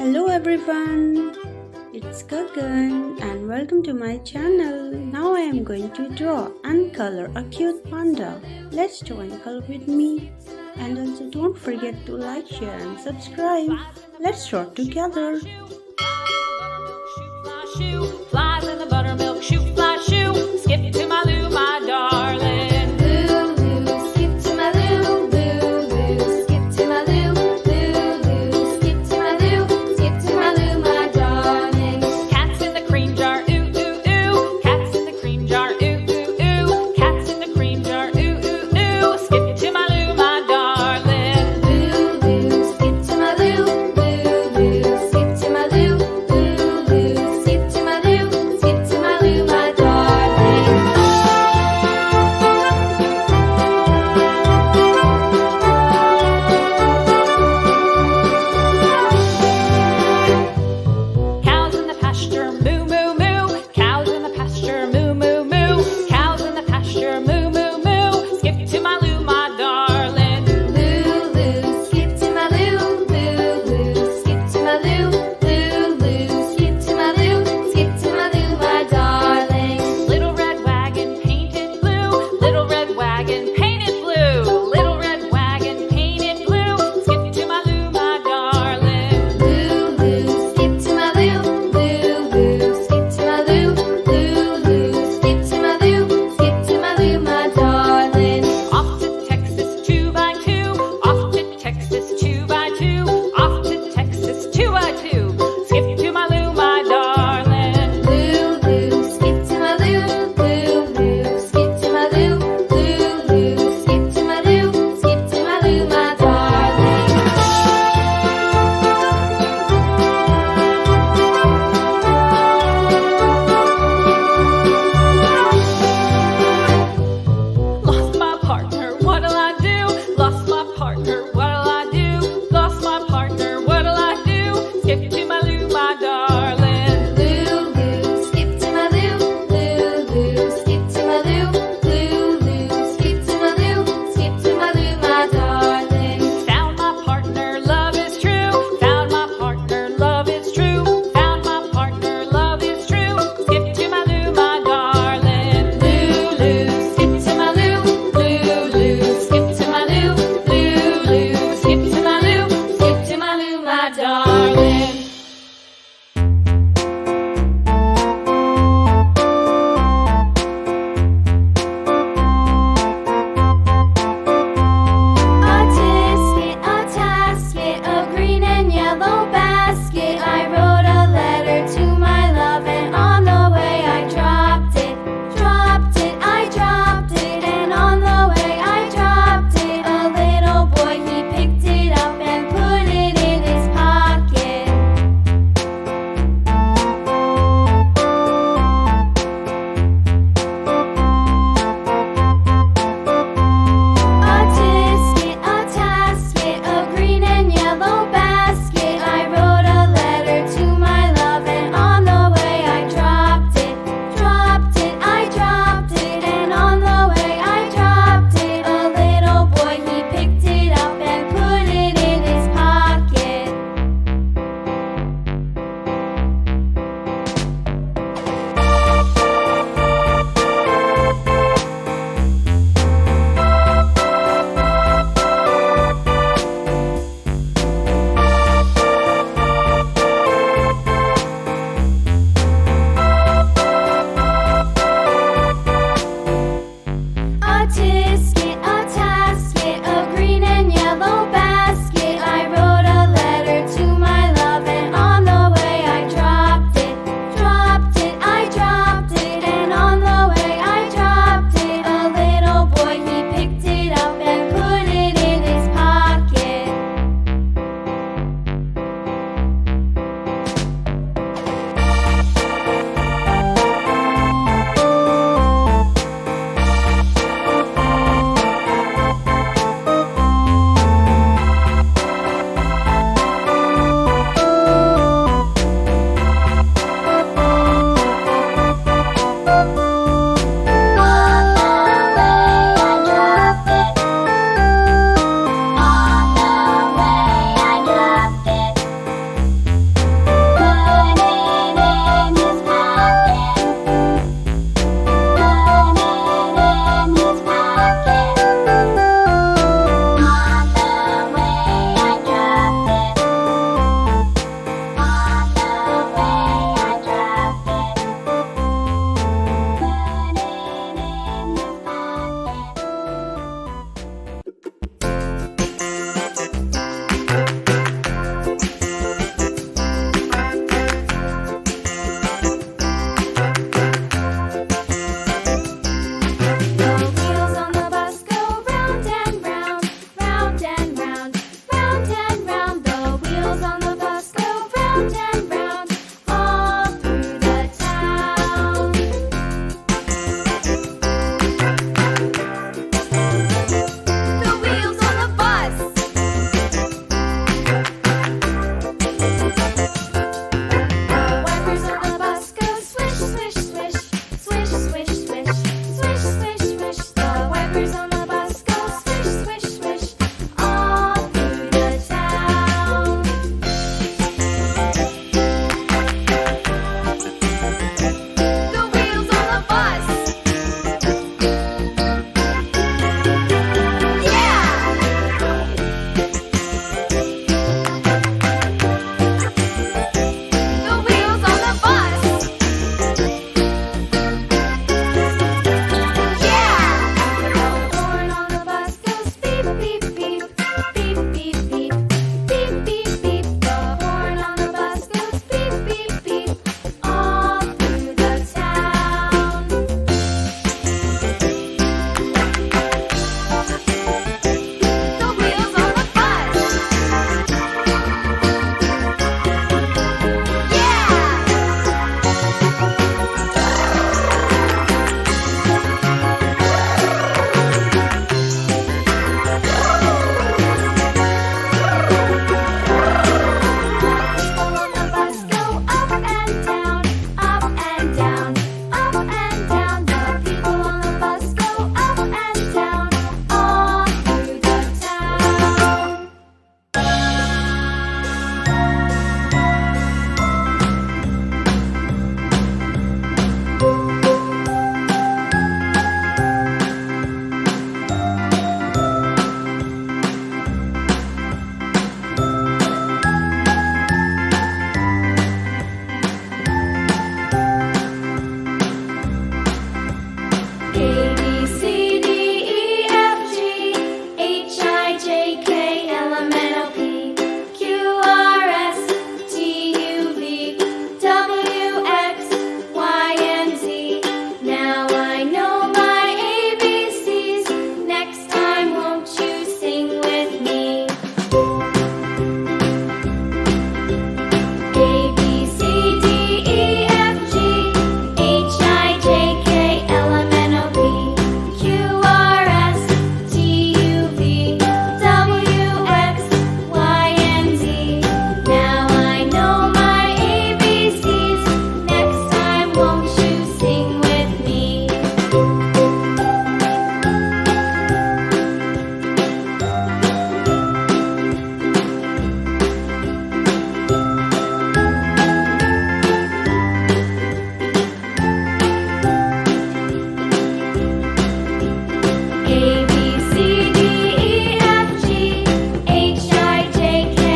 Hello everyone, it's Gagan and welcome to my channel. Now I am going to draw and color a cute panda. Let's draw and color with me. And also don't forget to like, share and subscribe. Let's draw together. Flies in the buttermilk shoe, fly shoe. Skip to my Lou, my darling. Lou, skip to my Lou, Lou, skip to my Lou, Lou, skip to my Lou, skip to my Lou, my darling. Cats in the cream jar, ooh, ooh, ooh. Cats in the cream jar, ooh, ooh, ooh. Cats in the cream jar, ooh, ooh, ooh. Skip to my Lou, my darling. Lou, skip to my Lou, Lou, skip to my Lou, Lou, skip to my Lou, skip to my Lou, my darling. Cows in the pasture, moo, moo, moo. Cows in the pasture, moo, moo, moo. Cows in the pasture, moo, moo, moo. Skip to my Lou, my darling. Lou, Lou, skip to my Lou, Lou, Lou, skip to my Lou, Lou, Lou, skip to my Lou, skip to my Lou, my darling. Little red wagon painted blue, little red wagon painted blue, little red wagon painted blue. Skip to my Lou, my darling. Lou, Lou, skip to my Lou, Lou, Lou, skip to my Lou, Lou, Lou, skip to my Lou, skip to my Lou, my darling. Off to Texas 2x2, off to Texas 2x2, off to Texas 2x2. Skip to my Lou, my darling. Lou, Lou, skip to my Lou, Lou, Lou, skip to my Lou, Lou, Lou, skip to my Lou, skip to my Lou, my darling. Lost my partner, what'll I do? Lost my partner, what'll I do? Lost my partner, what'll I do? Skip to my Lou, my darling. Lou, Lou, skip to my Lou, Lou, Lou, skip to my Lou, Lou, Lou, skip to my Lou, skip to my Lou, my darling. Found my partner, love is true. Found my partner, love is true. Found my partner, love is true. Skip to my Lou, my darling. Lou, Lou, skip to my Lou, Lou, Lou, skip to my Lou, Lou, Lou, skip to my Lou, skip to my Lou, my darling.